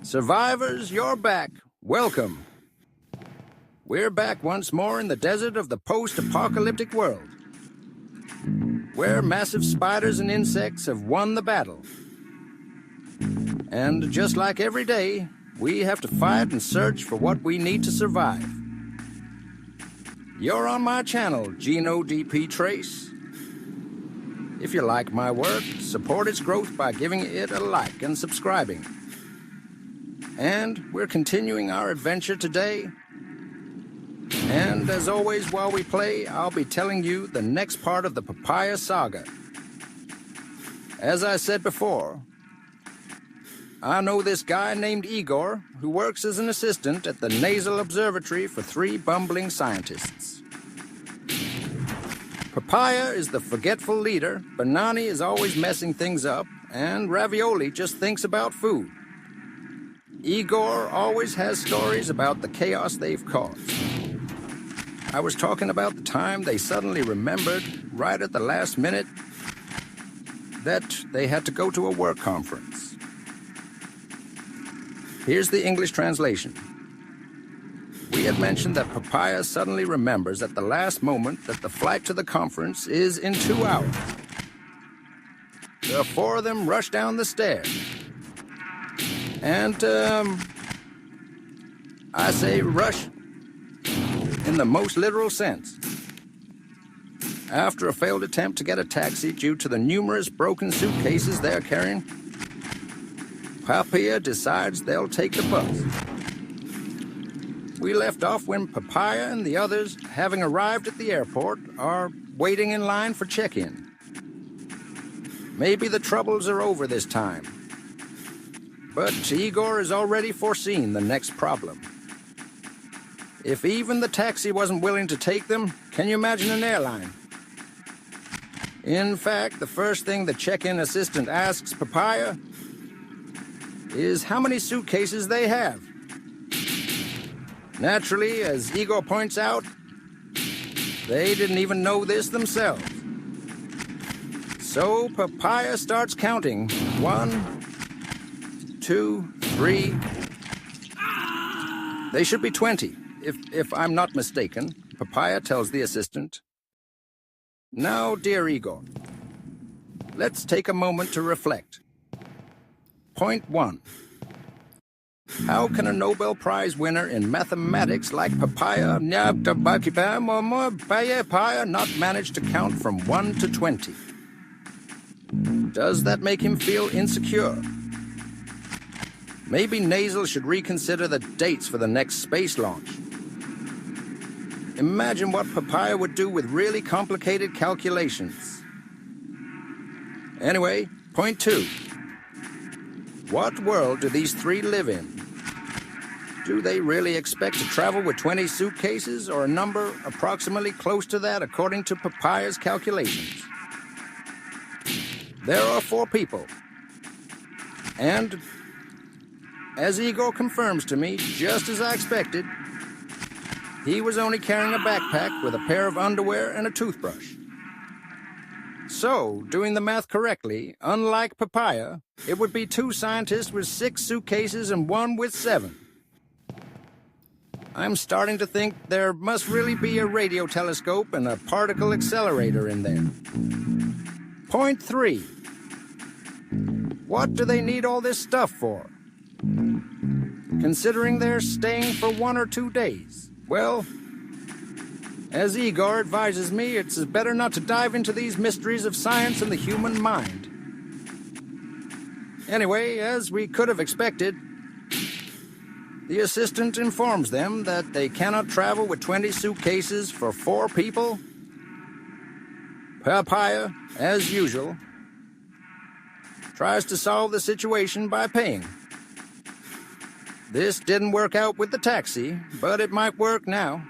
Survivors, you're back. Welcome. We're back once more in the desert of the post-apocalyptic world, where massive spiders and insects have won the battle. And just like every day, we have to fight and search for what we need to survive. You're on my channel, Geno DP Trace. If you like my work, support its growth by giving it a like and subscribing. And we're continuing our adventure today. And as always, while we play, I'll be telling you the next part of the Papaya Saga. As I said before, I know this guy named Igor who works as an assistant at the Nasal Observatory for 3 bumbling scientists. Papaya is the forgetful leader, Banani is always messing things up, and Ravioli just thinks about food. Igor always has stories about the chaos they've caused. I was talking about the time they suddenly remembered, right at the last minute, that they had to go to a work conference. Here's the English translation. We had mentioned that Papaya suddenly remembers at the last moment that the flight to the conference is in 2 hours. The 4 of them rush down the stairs. And, I say rush in the most literal sense. After a failed attempt to get a taxi due to the numerous broken suitcases they're carrying, Papaya decides they'll take the bus. We left off when Papaya and the others, having arrived at the airport, are waiting in line for check-in. Maybe the troubles are over this time. But Igor has already foreseen the next problem. If even the taxi wasn't willing to take them, can you imagine an airline? In fact, the first thing the check-in assistant asks Papaya is how many suitcases they have. Naturally, as Igor points out, they didn't even know this themselves. So Papaya starts counting. 1, 2, 3. They should be 20, if I'm not mistaken, Papaya tells the assistant. Now, dear Igor, let's take a moment to reflect. Point 1. How can a Nobel Prize winner in mathematics like Papaya not manage to count from 1 to 20? Does that make him feel insecure? Maybe Nasal should reconsider the dates for the next space launch. Imagine what Papaya would do with really complicated calculations. Anyway, point 2. What world do these 3 live in? Do they really expect to travel with 20 suitcases, or a number approximately close to that according to Papaya's calculations? There are 4 people. And, as Igor confirms to me, just as I expected, he was only carrying a backpack with a pair of underwear and a toothbrush. So, doing the math correctly, unlike Papaya, it would be 2 scientists with 6 suitcases and 1 with 7. I'm starting to think there must really be a radio telescope and a particle accelerator in there. Point 3. What do they need all this stuff for? Considering they're staying for 1 or 2 days. Well, as Igor advises me, it's better not to dive into these mysteries of science and the human mind. Anyway, as we could have expected, the assistant informs them that they cannot travel with 20 suitcases for 4 people. Papaya, as usual, tries to solve the situation by paying. This didn't work out with the taxi, but it might work now.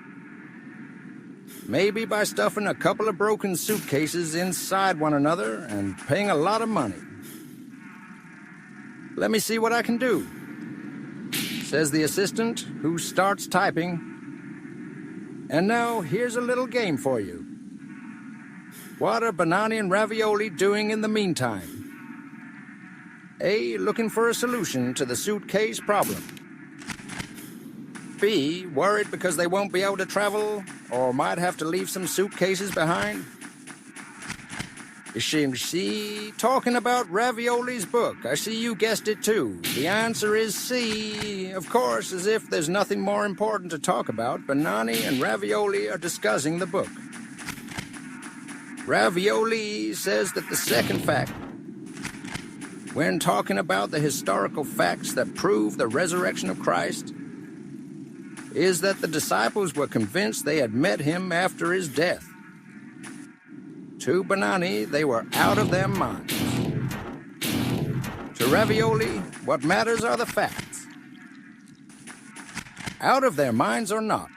Maybe by stuffing a couple of broken suitcases inside one another and paying a lot of money. Let me see what I can do, says the assistant, who starts typing. And now, here's a little game for you. What are Banani and Ravioli doing in the meantime? A, looking for a solution to the suitcase problem. B, worried because they won't be able to travel or might have to leave some suitcases behind. C, talking about Ravioli's book. I see you guessed it too. The answer is C. Of course, as if there's nothing more important to talk about, Benani and Ravioli are discussing the book. Ravioli says that the second fact, when talking about the historical facts that prove the resurrection of Christ, is that the disciples were convinced they had met him after his death. To Benani, they were out of their minds. To Ravioli, what matters are the facts. Out of their minds or not,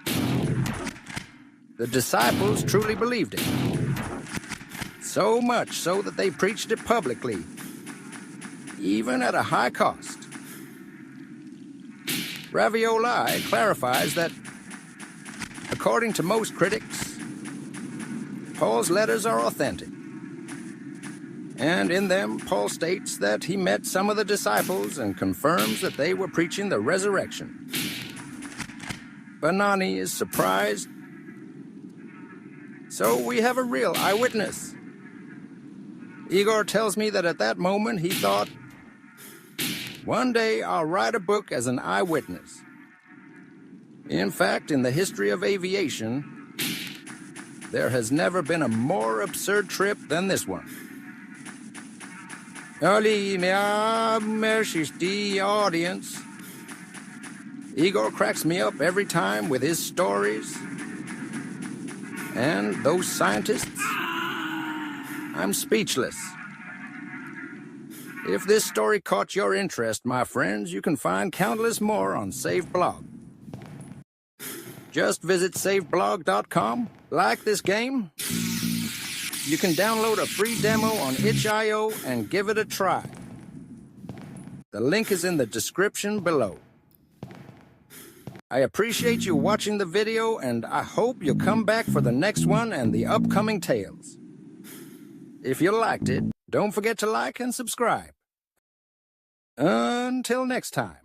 the disciples truly believed it. So much so that they preached it publicly, even at a high cost. Ravioli clarifies that, according to most critics, Paul's letters are authentic. And in them, Paul states that he met some of the disciples and confirms that they were preaching the resurrection. Benani is surprised. So we have a real eyewitness. Igor tells me that at that moment he thought, one day I'll write a book as an eyewitness. In fact, in the history of aviation, there has never been a more absurd trip than this one. The audience. Igor cracks me up every time with his stories. And those scientists, I'm speechless. If this story caught your interest, my friends, you can find countless more on SaveBlog. Just visit saveblog.com, like this game. You can download a free demo on itch.io and give it a try. The link is in the description below. I appreciate you watching the video, and I hope you'll come back for the next one and the upcoming tales. If you liked it, don't forget to like and subscribe. Until next time.